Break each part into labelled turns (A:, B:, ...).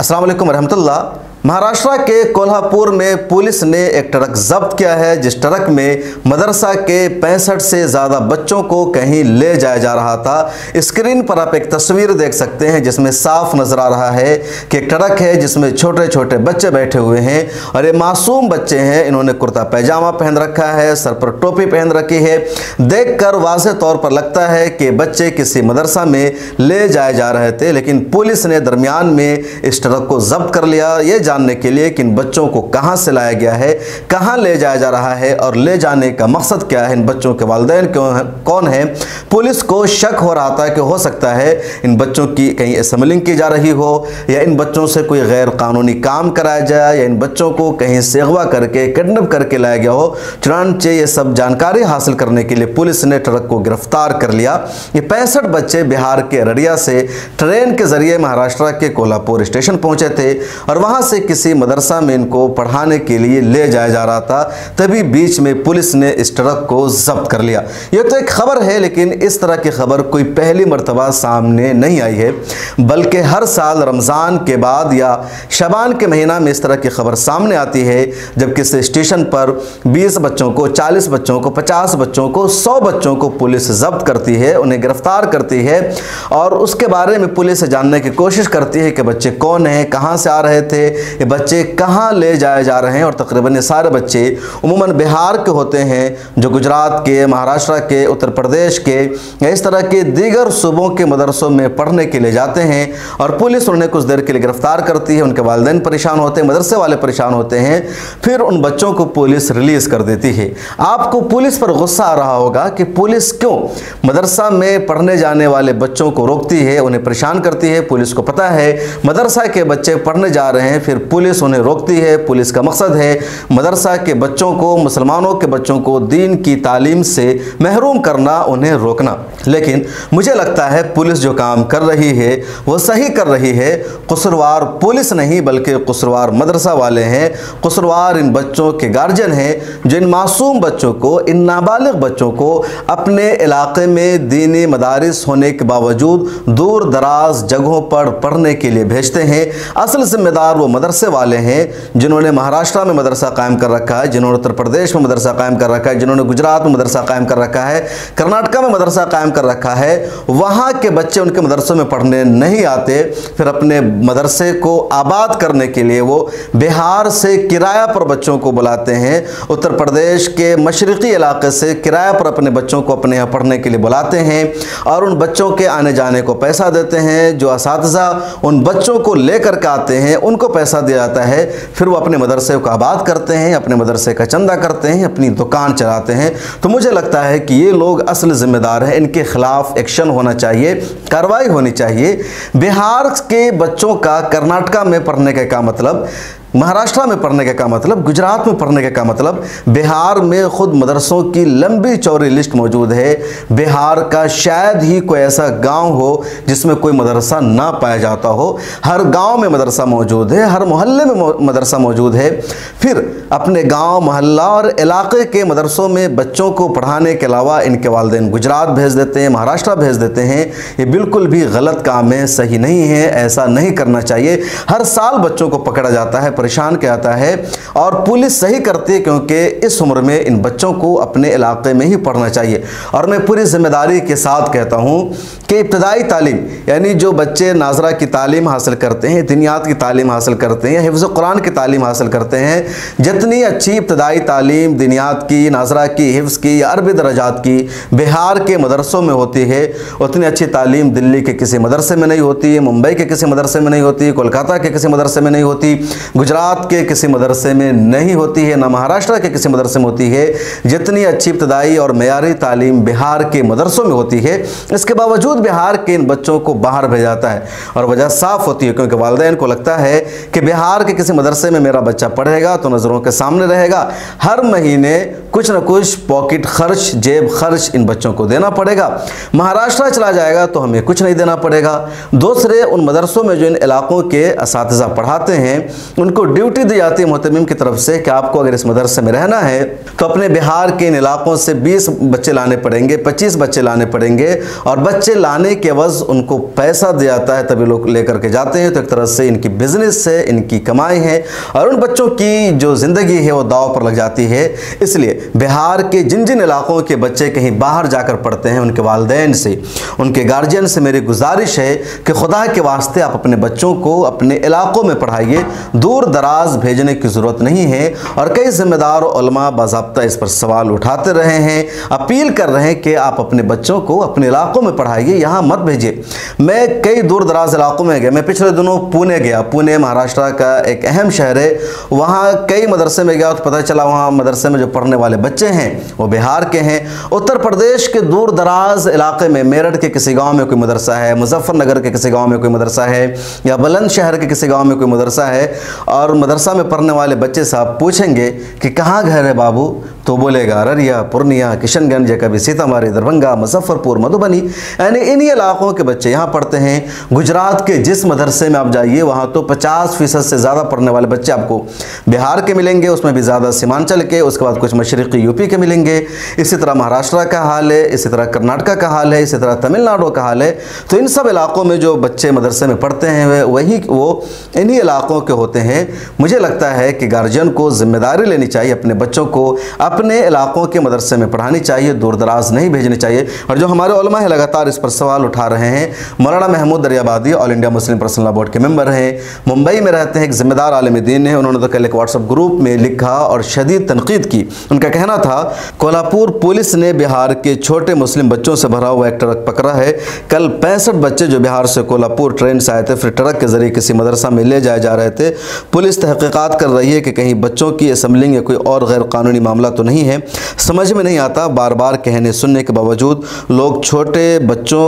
A: अस्सलाम वालेकुम रहमतुल्लाह। महाराष्ट्र के कोल्हापुर में पुलिस ने एक ट्रक जब्त किया है, जिस ट्रक में मदरसा के 65 से ज़्यादा बच्चों को कहीं ले जाया जा रहा था। स्क्रीन पर आप एक तस्वीर देख सकते हैं जिसमें साफ नज़र आ रहा है कि एक ट्रक है जिसमें छोटे छोटे बच्चे बैठे हुए हैं और ये मासूम बच्चे हैं। इन्होंने कुर्ता पैजामा पहन रखा है, सर पर टोपी पहन रखी है। देखकर वाज़ेह तौर पर लगता है कि बच्चे किसी मदरसा में ले जाए जा रहे थे, लेकिन पुलिस ने दरमियान में इस ट्रक को जब्त कर लिया ये जानने के लिए कि इन बच्चों को कहां से लाया गया है, कहां ले जाया जा रहा है और ले जाने का मकसद क्या है, इन बच्चों के वालिदैन कौन है। पुलिस को शक हो रहा था कि हो सकता है इन बच्चों की कहीं असेंबलिंग की जा रही हो या इन बच्चों से कोई गैर कानूनी काम कराया जाए या इन बच्चों को कहीं से अगवा करके किडनैप करके लाया गया हो। चुनांचे ये सब जानकारी हासिल करने के लिए पुलिस ने ट्रक को गिरफ्तार कर लिया। ये 65 बच्चे बिहार के अररिया से ट्रेन के जरिए महाराष्ट्र के कोल्हापुर स्टेशन पहुंचे थे और वहां से किसी मदरसा में इनको पढ़ाने के लिए ले जाया जा रहा था। तभी बीच में पुलिस ने इस ट्रक को जब्त कर लिया। यह तो एक खबर है, लेकिन इस तरह की खबर कोई पहली मर्तबा सामने नहीं आई है, बल्कि हर साल रमज़ान के बाद या शबान के महीना में इस तरह की खबर सामने आती है जब किसी स्टेशन पर 20 बच्चों को, 40 बच्चों को, 50 बच्चों को, 100 बच्चों को पुलिस जब्त करती है, उन्हें गिरफ्तार करती है और उसके बारे में पुलिस जानने की कोशिश करती है कि बच्चे कौन हैं, कहाँ से आ रहे थे, ये बच्चे कहाँ ले जाए जा रहे हैं। और तकरीबन ये सारे बच्चे उमूमन बिहार के होते हैं जो गुजरात के, महाराष्ट्र के, उत्तर प्रदेश के या इस तरह के दीगर सूबों के मदरसों में पढ़ने के लिए जाते हैं और पुलिस उन्हें कुछ देर के लिए गिरफ्तार करती है। उनके वालिदैन परेशान होते हैं, मदरसे वाले परेशान होते हैं, फिर उन बच्चों को पुलिस रिलीज़ कर देती है। आपको पुलिस पर गुस्सा आ रहा होगा कि पुलिस क्यों मदरसा में पढ़ने जाने वाले बच्चों को रोकती है, उन्हें परेशान करती है। पुलिस को पता है मदरसा के बच्चे पढ़ने जा रहे हैं, फिर पुलिस उन्हें रोकती है। पुलिस का मकसद है मदरसा के बच्चों को, मुसलमानों के बच्चों को दीन की तालीम से महरूम करना, उन्हें रोकना। लेकिन मुझे लगता है पुलिस जो काम कर रही है वो सही कर रही है। कसूरवार पुलिस नहीं बल्कि कसूरवार मदरसा वाले हैं, कसूरवार इन बच्चों के गार्जियन हैं जो इन मासूम बच्चों को, इन नाबालिग बच्चों को अपने इलाके में दीनी मदारिस होने के बावजूद दूर दराज जगहों पर पढ़ने के लिए भेजते हैं। असल जिम्मेदार वो मदरसे वाले हैं जिन्होंने महाराष्ट्र में मदरसा कायम कर रखा है, जिन्होंने उत्तर प्रदेश में मदरसा कायम कर रखा है, जिन्होंने गुजरात में मदरसा कायम कर रखा है, कर्नाटक में मदरसा कायम कर रखा है। वहाँ के बच्चे उनके मदरसों में पढ़ने नहीं आते, फिर अपने मदरसे को आबाद करने के लिए वो बिहार से किराया पर बच्चों को बुलाते हैं, उत्तर प्रदेश के मशरक़ी इलाके से किराया पर अपने बच्चों को अपने यहाँ पढ़ने के लिए बुलाते हैं और उन बच्चों के आने जाने को पैसा देते हैं। जो असातिज़ा उन बच्चों को लेकर के आते हैं उनको पैसा दिया जाता है, फिर वो अपने मदरसे को आबाद करते हैं, अपने मदरसे का चंदा करते हैं, अपनी दुकान चलाते हैं। तो मुझे लगता है कि ये लोग असल जिम्मेदार हैं, इनके खिलाफ एक्शन होना चाहिए, कार्रवाई होनी चाहिए। बिहार के बच्चों का कर्नाटक में पढ़ने का क्या मतलब, महाराष्ट्र में पढ़ने का क्या मतलब, गुजरात में पढ़ने का क्या मतलब। बिहार में खुद मदरसों की लंबी चौड़ी लिस्ट मौजूद है। बिहार का शायद ही कोई ऐसा गांव हो जिसमें कोई मदरसा ना पाया जाता हो। हर गांव में मदरसा मौजूद है, हर मोहल्ले में मदरसा मौजूद है। फिर अपने गांव, मोहल्ला और इलाके के मदरसों में बच्चों को पढ़ाने के अलावा इनके वालिदैन गुजरात भेज देते हैं, महाराष्ट्र भेज देते हैं। ये बिल्कुल भी गलत काम है, सही नहीं है, ऐसा नहीं करना चाहिए। हर साल बच्चों को पकड़ा जाता है, परेशान किया जाता है और पुलिस सही करती है, क्योंकि इस उम्र में इन बच्चों को अपने इलाके में ही पढ़ना चाहिए। और मैं पूरी जिम्मेदारी के साथ कहता हूं कि इब्तदाई तालीम, यानी जो बच्चे नाजरा की तालीम हासिल करते हैं, दिनियात की तालीम हासिल करते हैं, हिफ्ज़ कुरान की तालीम हासिल करते हैं, जितनी अच्छी इब्तदाई तालीम दिनियात की, नाजरा की, हिफ्ज़ की या अरबी दर्जात की बिहार के मदरसों में होती है, उतनी अच्छी तालीम दिल्ली के किसी मदरसे में नहीं होती, मुंबई के किसी मदरसे में नहीं होती, कोलकाता के किसी मदरसे में नहीं होती, गुजरात के किसी मदरसे में नहीं होती है, ना महाराष्ट्र के किसी मदरसे में होती है। जितनी अच्छी इब्तदाई और मेयारी तालीम बिहार के मदरसों में होती है, इसके बावजूद बिहार के इन बच्चों को बाहर भेजा जाता है। और वजह साफ होती है क्योंकि वालिदैन को लगता है कि बिहार के किसी मदरसे में मेरा बच्चा पढ़ेगा तो नज़रों के सामने रहेगा, हर महीने कुछ न कुछ पॉकेट खर्च, जेब खर्च इन बच्चों को देना पड़ेगा। महाराष्ट्र चला जाएगा तो हमें कुछ नहीं देना पड़ेगा। दूसरे उन मदरसों में जो इन इलाकों के असातिज़ा पढ़ाते हैं उनको ड्यूटी दी जाती है मुहतमिम की तरफ से कि आपको अगर इस मदरसे में रहना है तो अपने बिहार के इन इलाकों से 20 बच्चे लाने पड़ेंगे, 25 बच्चे लाने पड़ेंगे और बच्चे लाने के एवज उनको पैसा दिया जाता है, तभी लोग लेकर के जाते हैं। तो एक तरह से इनकी बिजनेस है, इनकी कमाई है और उन बच्चों की जो ज़िंदगी है वो दाव पर लग जाती है। इसलिए बिहार के जिन जिन इलाकों के बच्चे कहीं बाहर जाकर पढ़ते हैं, उनके वालिदैन से, उनके गार्जियन से मेरी गुजारिश है कि खुदा के वास्ते आप अपने बच्चों को अपने इलाकों में पढ़ाइए, दूर दराज भेजने की ज़रूरत नहीं है। और कई जिम्मेदार उलमा बाज़ाब्ता इस पर सवाल उठाते रहे हैं, अपील कर रहे हैं कि आप अपने बच्चों को अपने इलाकों में पढ़ाइए, यहाँ मत भेजिए। मैं कई दूर दराज इलाकों में गया, मैं पिछले दिनों पुणे गया। पुणे महाराष्ट्र का एक अहम शहर है। वहाँ कई मदरसे में गया तो पता चला वहाँ मदरसे में जो पढ़ने वाले बच्चे हैं वो बिहार के हैं। उत्तर प्रदेश के दूर दराज इलाके में मेरठ के किसी गाँव में कोई मदरसा है, मुजफ्फरनगर के किसी गाँव में कोई मदरसा है, या बुलंदशहर के किसी गाँव में कोई मदरसा है। और मदरसा में पढ़ने वाले बच्चे साहब पूछेंगे कि कहाँ घर है बाबू, तो बोलेगा अररिया, पूर्णिया, किशनगंज, या कभी सीतामढ़ी, दरभंगा, मुजफ्फरपुर, मधुबनी। यानी इन्हीं इलाकों के बच्चे यहाँ पढ़ते हैं। गुजरात के जिस मदरसे में आप जाइए वहाँ तो 50% से ज़्यादा पढ़ने वाले बच्चे आपको बिहार के मिलेंगे, उसमें भी ज़्यादा सीमांचल के, उसके बाद कुछ मशरक़ी यूपी के मिलेंगे। इसी तरह महाराष्ट्र का हाल है, इसी तरह कर्नाटक का हाल है, इसी तरह तमिलनाडु का हाल है। तो इन सब इलाकों में जो बच्चे मदरसे में पढ़ते हैं वो इन्हीं इलाकों के होते हैं। मुझे लगता है कि गार्जियन को जिम्मेदारी लेनी चाहिए, अपने बच्चों को अपने इलाकों के मदरसे में पढ़ानी चाहिए, दूर दराज नहीं भेजनी चाहिए। और जो हमारे उलमा है लगातार इस पर सवाल उठा रहे हैं। मौलाना Mahmood Daryabadi All India Muslim Personal Law Board के मेंबर हैं, मुंबई में रहते हैं, एक जिम्मेदार आलिम दीन है। उन्होंने तो कल एक व्हाट्सएप ग्रुप में लिखा और शदीद तनकीद की। उनका कहना था कोल्हापुर पुलिस ने बिहार के छोटे मुस्लिम बच्चों से भरा हुआ एक ट्रक पकड़ा है। कल 65 बच्चे जो बिहार से कोल्हापुर ट्रेन से आए थे, फिर ट्रक के जरिए किसी मदरसा में ले जाए जा रहे थे। पुलिस तहकीकात कर रही है कि कहीं बच्चों की असेंबलिंग या कोई और गैर कानूनी मामला तो नहीं है। समझ में नहीं आता, बार बार कहने सुनने के बावजूद लोग छोटे बच्चों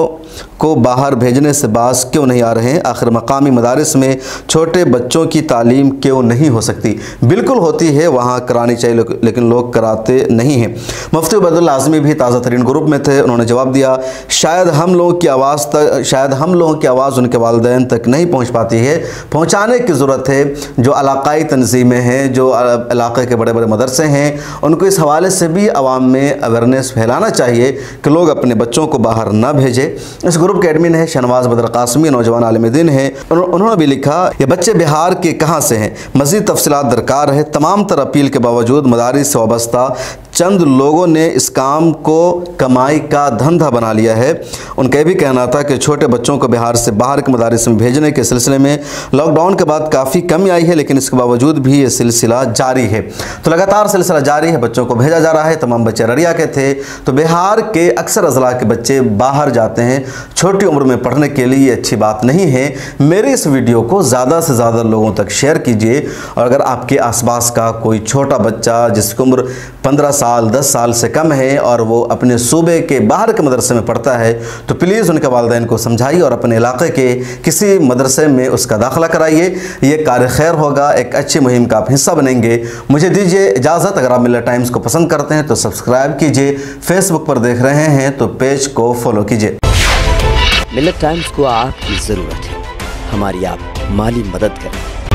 A: को बाहर भेजने से बाज क्यों नहीं आ रहे हैं। आखिर मकामी मदारिस में छोटे बच्चों की तालीम क्यों नहीं हो सकती? बिल्कुल होती है, वहाँ करानी चाहिए, लेकिन लोग कराते नहीं हैं। मुफ्ती उबैदुल्लाह आज़मी भी ताज़ा तरीन ग्रुप में थे। उन्होंने जवाब दिया, शायद हम लोगों की आवाज़ उनके वालिदैन तक नहीं पहुँच पाती है, पहुँचाने की ज़रूरत है। जो इलाकाई तंजीमें हैं, जो इलाके के बड़े बड़े मदरसे हैं, उनको इस हवाले से भी आवाम में अवेयरनेस फैलाना चाहिए कि लोग अपने बच्चों को बाहर ना भेजें। इस ग्रुप के एडमिन है शहनवाज बदर कासमी, नौजवान आलिम दीन है। उन्होंने भी लिखा, ये बच्चे बिहार के कहाँ से हैं, मज़ीद तफसीलात दरकार है। तमाम तरह अपील के बावजूद मदारिस से वाबस्ता चंद लोगों ने इस काम को कमाई का धंधा बना लिया है। उनका भी कहना था कि छोटे बच्चों को बिहार से बाहर के मदारिस में भेजने के सिलसिले में लॉकडाउन के बाद काफ़ी कमी आई है, लेकिन इसके बावजूद भी ये सिलसिला जारी है। तो लगातार सिलसिला जारी है, बच्चों को भेजा जा रहा है। तमाम बच्चे अररिया के थे, तो बिहार के अक्सर अजला के बच्चे बाहर जाते हैं छोटी उम्र में पढ़ने के लिए। ये अच्छी बात नहीं है। मेरे इस वीडियो को ज़्यादा से ज़्यादा लोगों तक शेयर कीजिए। और अगर आपके आसपास का कोई छोटा बच्चा जिसकी उम्र 15 साल 10 साल से कम है और वो अपने सूबे के बाहर के मदरसे में पढ़ता है, तो प्लीज़ उनके वालिदैन को समझाइए और अपने इलाके के किसी मदरसे में उसका दाखिला कराइए। ये कार्य खैर होगा, एक अच्छी मुहिम का आप हिस्सा बनेंगे। मुझे दीजिए इजाज़त। अगर आप मिल्लत टाइम्स को पसंद करते हैं तो सब्सक्राइब कीजिए, फेसबुक पर देख रहे हैं तो पेज को फॉलो कीजिए।
B: मिल्लत टाइम्स को आपकी ज़रूरत है, हमारी आप माली मदद करें।